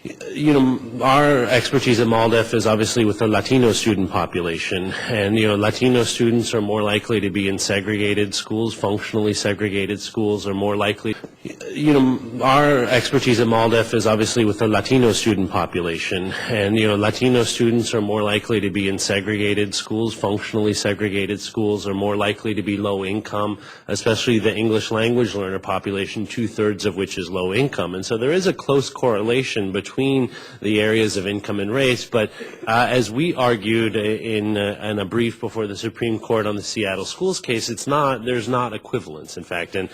Our expertise at MALDEF is obviously with the Latino student population, and Latino students are more likely to be in segregated schools, functionally segregated schools, are more likely. Our expertise at MALDEF is obviously with the Latino student population, and Latino students are more likely to be in segregated schools, functionally segregated schools, are more likely to be low income, especially the English language learner population, 2/3 of which is low income, and so there is a close correlation between the areas of income and race, but as we argued in a brief before the Supreme Court on the Seattle schools case, there's not equivalence, in fact, and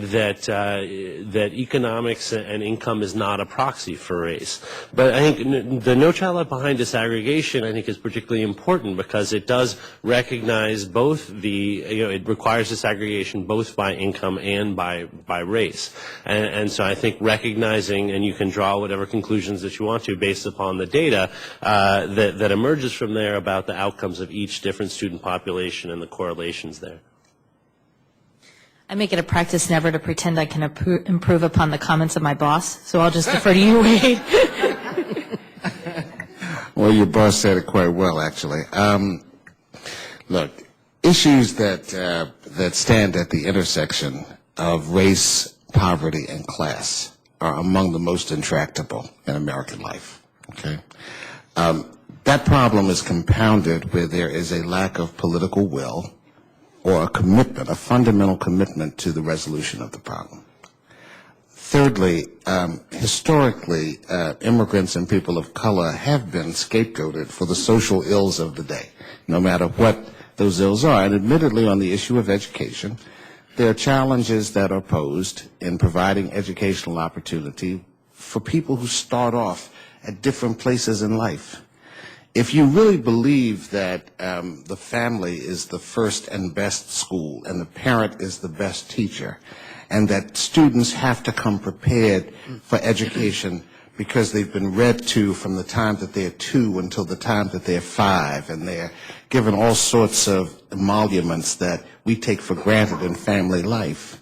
that economics and income is not a proxy for race. But I think the No Child Left Behind disaggregation, I think, is particularly important because it does recognize both it requires disaggregation both by income and by race, and so I think recognizing, and you can draw whatever conclusions that you want to based upon the data that emerges from there about the outcomes of each different student population and the correlations there. I make it a practice never to pretend I can improve upon the comments of my boss, so I'll just defer to you, Wade. Well, your boss said it quite well, actually. Look, issues that stand at the intersection of race, poverty, and class are among the most intractable in American life, okay? That problem is compounded where there is a lack of political will or a commitment, a fundamental commitment to the resolution of the problem. Thirdly, historically, immigrants and people of color have been scapegoated for the social ills of the day, no matter what those ills are. And admittedly, on the issue of education, there are challenges that are posed in providing educational opportunity for people who start off at different places in life. If you really believe that the family is the first and best school and the parent is the best teacher, and that students have to come prepared for education because they've been read to from the time that they're 2 until the time that they're 5, and they're given all sorts of emoluments that we take for granted in family life,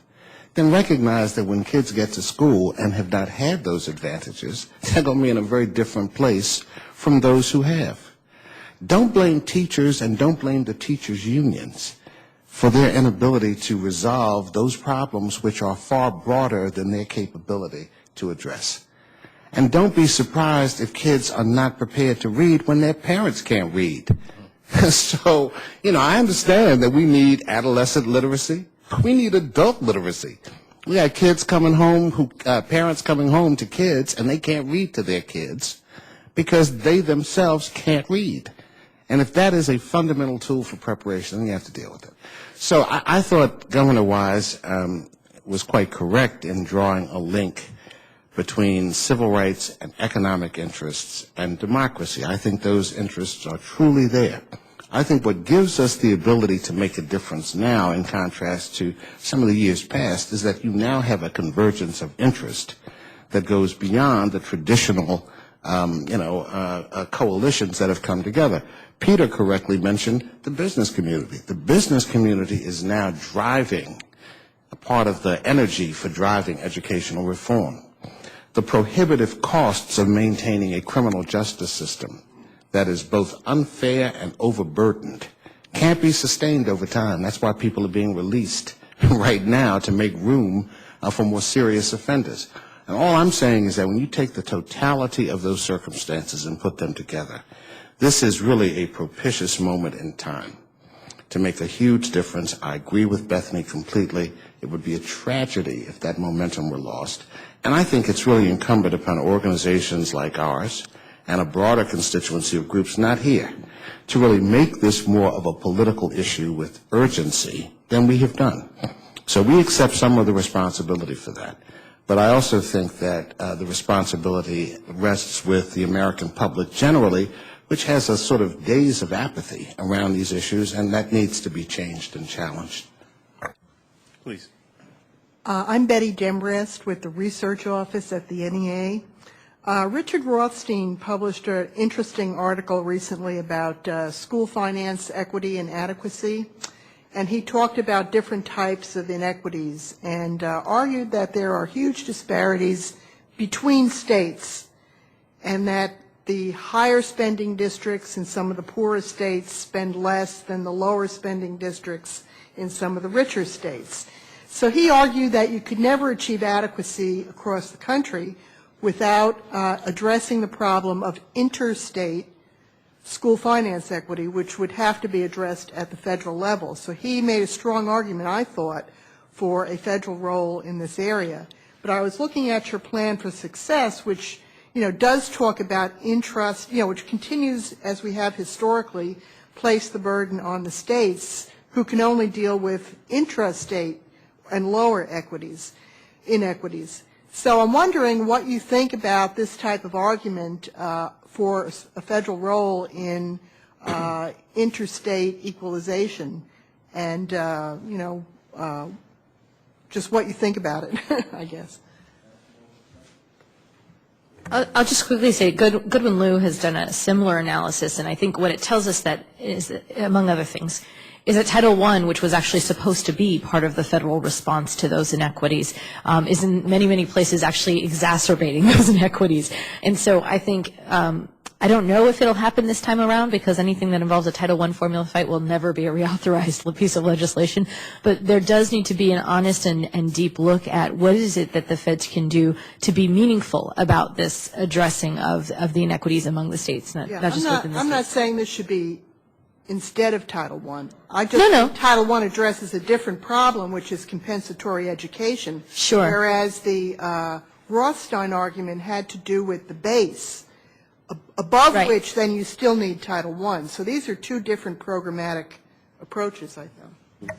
then recognize that when kids get to school and have not had those advantages, they're going to be in a very different place from those who have. Don't blame teachers and don't blame the teachers' unions for their inability to resolve those problems which are far broader than their capability to address. And don't be surprised if kids are not prepared to read when their parents can't read. So, I understand that we need adolescent literacy. We need adult literacy. We got kids coming home, parents coming home to kids, and they can't read to their kids because they themselves can't read. And if that is a fundamental tool for preparation, then you have to deal with it. So I thought Governor Wise was quite correct in drawing a link between civil rights and economic interests and democracy. I think those interests are truly there. I think what gives us the ability to make a difference now, in contrast to some of the years past, is that you now have a convergence of interest that goes beyond the traditional, coalitions that have come together. Peter correctly mentioned the business community. The business community is now driving a part of the energy for driving educational reform. The prohibitive costs of maintaining a criminal justice system that is both unfair and overburdened can't be sustained over time. That's why people are being released right now to make room for more serious offenders. And all I'm saying is that when you take the totality of those circumstances and put them together, this is really a propitious moment in time to make a huge difference. I agree with Bethany completely. It would be a tragedy if that momentum were lost. And I think it's really incumbent upon organizations like ours and a broader constituency of groups not here to really make this more of a political issue with urgency than we have done. So we accept some of the responsibility for that. But I also think that the responsibility rests with the American public generally, which has a sort of daze of apathy around these issues, and that needs to be changed and challenged. Please. I'm Betty Dembrest with the Research Office at the NEA. Richard Rothstein published an interesting article recently about school finance equity and adequacy, and he talked about different types of inequities and argued that there are huge disparities between states and that the higher spending districts in some of the poorer states spend less than the lower spending districts in some of the richer states. So he argued that you could never achieve adequacy across the country without addressing the problem of interstate school finance equity, which would have to be addressed at the federal level. So he made a strong argument, I thought, for a federal role in this area. But I was looking at your plan for success, which, does talk about intrust, which continues, as we have historically, place the burden on the states who can only deal with intrastate and lower inequities. So I'm wondering what you think about this type of argument for a federal role in interstate equalization, and just what you think about it, I guess. I'll just quickly say Goodwin Liu has done a similar analysis, and I think what it tells us that is, among other things, is that Title I, which was actually supposed to be part of the federal response to those inequities, is in many, many places actually exacerbating those inequities. And so I think, I don't know if it'll happen this time around, because anything that involves a Title I formula fight will never be a reauthorized piece of legislation. But there does need to be an honest and deep look at what is it that the feds can do to be meaningful about this addressing of the inequities among the states, not just within the states. I'm not saying this should be instead of Title I. Think Title I addresses a different problem, which is compensatory education. Sure. Whereas the Rothstein argument had to do with the base, above which then you still need Title I. So these are two different programmatic approaches, I think.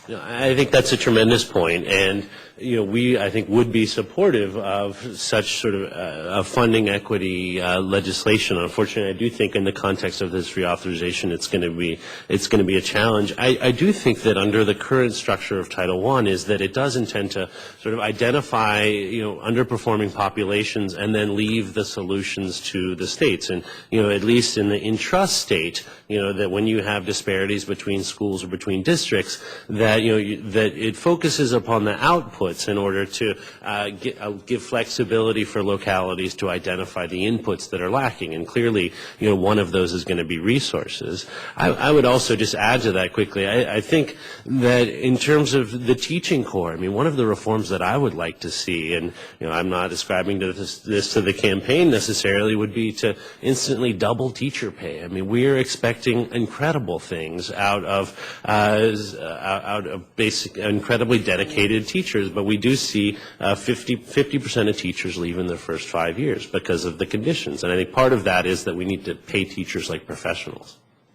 I think that's a tremendous point, and we, I think, would be supportive of such sort of funding equity legislation. Unfortunately, I do think in the context of this reauthorization, it's going to be a challenge. I do think that under the current structure of Title I is that it does intend to sort of identify underperforming populations and then leave the solutions to the states. And at least in the intrastate, that when you have disparities between schools or between districts, that that it focuses upon the outputs in order to give flexibility for localities to identify the inputs that are lacking. And clearly, one of those is going to be resources. I would also just add to that quickly. I think that in terms of the teaching core, one of the reforms that I would like to see, and I'm not ascribing to this to the campaign necessarily, would be to instantly double teacher pay. We're expecting incredible things out of basic, incredibly dedicated teachers, but we do see 50% of teachers leave in their first 5 years because of the conditions. And I think part of that is that we need to pay teachers like professionals.